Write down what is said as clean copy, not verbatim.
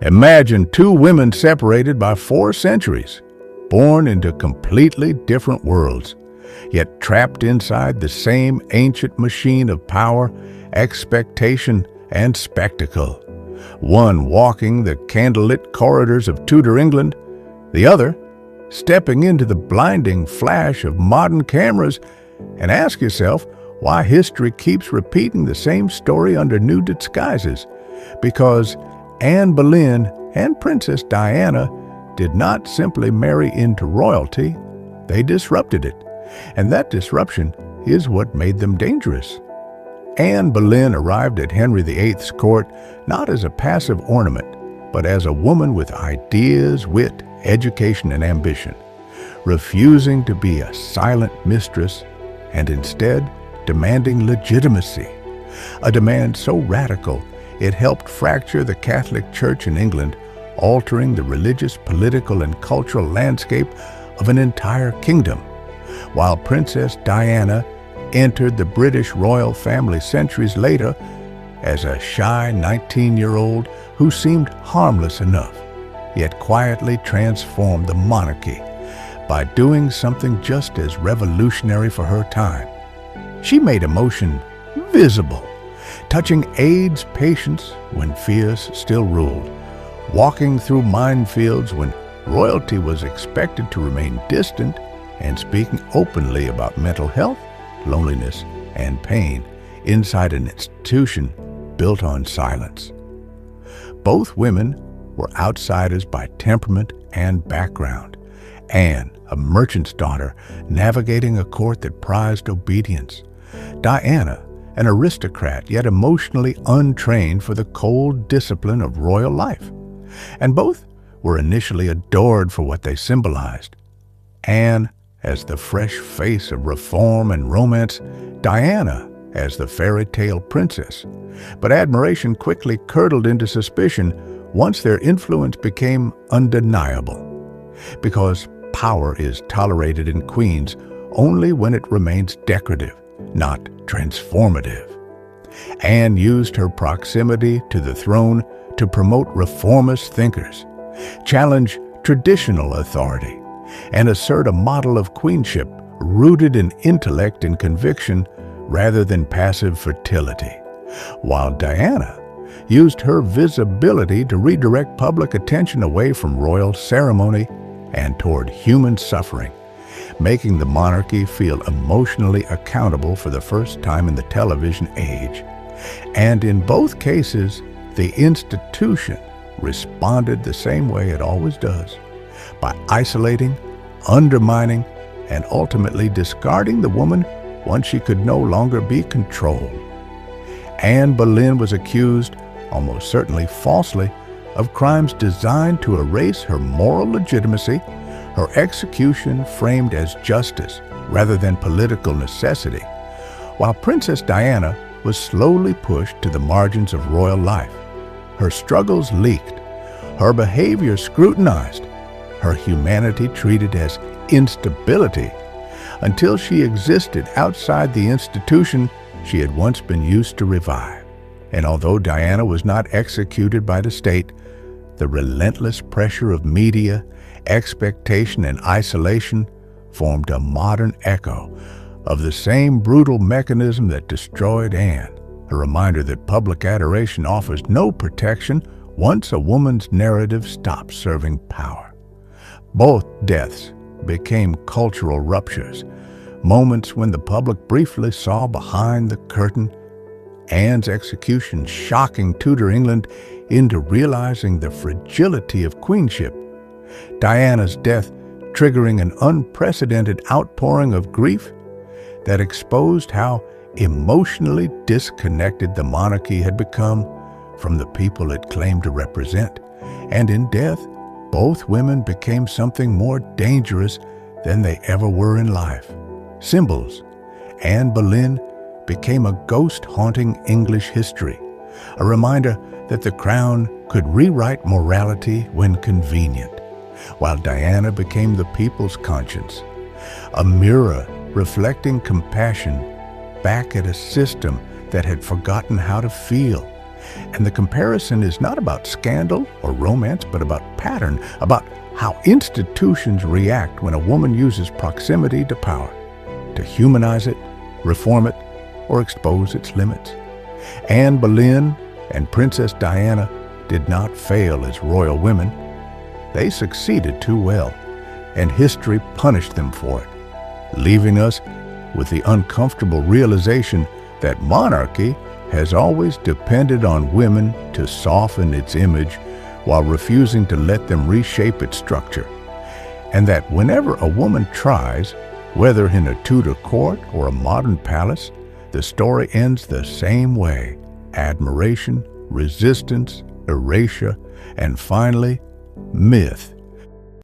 Imagine two women separated by 4 centuries, born into completely different worlds, yet trapped inside the same ancient machine of power, expectation, and spectacle. One walking the candlelit corridors of Tudor England, the other stepping into the blinding flash of modern cameras. And ask yourself why history keeps repeating the same story under new disguises. Because Anne Boleyn and Princess Diana did not simply marry into royalty, they disrupted it. And that disruption is what made them dangerous. Anne Boleyn arrived at Henry VIII's court not as a passive ornament, but as a woman with ideas, wit, education, and ambition, refusing to be a silent mistress and instead demanding legitimacy, a demand so radical it helped fracture the Catholic Church in England, altering the religious, political, and cultural landscape of an entire kingdom. While Princess Diana entered the British royal family centuries later as a shy 19-year-old who seemed harmless enough, yet quietly transformed the monarchy by doing something just as revolutionary for her time. She made emotion visible, touching AIDS patients when fears still ruled, walking through minefields when royalty was expected to remain distant, and speaking openly about mental health, loneliness, and pain inside an institution built on silence. Both women were outsiders by temperament and background. Anne, a merchant's daughter, navigating a court that prized obedience. Diana, an aristocrat yet emotionally untrained for the cold discipline of royal life. And both were initially adored for what they symbolized. Anne as the fresh face of reform and romance, Diana as the fairy tale princess. But admiration quickly curdled into suspicion once their influence became undeniable. Because power is tolerated in queens only when it remains decorative, not transformative. Anne used her proximity to the throne to promote reformist thinkers, challenge traditional authority, and assert a model of queenship rooted in intellect and conviction rather than passive fertility. While Diana used her visibility to redirect public attention away from royal ceremony and toward human suffering, making the monarchy feel emotionally accountable for the first time in the television age. And in both cases, the institution responded the same way it always does, by isolating, undermining, and ultimately discarding the woman once she could no longer be controlled. Anne Boleyn was accused, almost certainly falsely, of crimes designed to erase her moral legitimacy, her execution framed as justice rather than political necessity, while Princess Diana was slowly pushed to the margins of royal life. Her struggles leaked, her behavior scrutinized, her humanity treated as instability, until she existed outside the institution she had once been used to revive. And although Diana was not executed by the state, the relentless pressure of media, expectation, and isolation formed a modern echo of the same brutal mechanism that destroyed Anne, a reminder that public adoration offers no protection once a woman's narrative stops serving power. Both deaths became cultural ruptures, moments when the public briefly saw behind the curtain, Anne's execution shocking Tudor England into realizing the fragility of queenship, Diana's death triggering an unprecedented outpouring of grief that exposed how emotionally disconnected the monarchy had become from the people it claimed to represent. And in death, both women became something more dangerous than they ever were in life. Symbols. Anne Boleyn became a ghost haunting English history, a reminder that the crown could rewrite morality when convenient, while Diana became the people's conscience, a mirror reflecting compassion back at a system that had forgotten how to feel. And the comparison is not about scandal or romance, but about pattern, about how institutions react when a woman uses proximity to power, to humanize it, reform it, or expose its limits. Anne Boleyn and Princess Diana did not fail as royal women. They succeeded too well, and history punished them for it, leaving us with the uncomfortable realization that monarchy has always depended on women to soften its image while refusing to let them reshape its structure. And that whenever a woman tries, whether in a Tudor court or a modern palace, the story ends the same way: admiration, resistance, erasure, and finally, myth.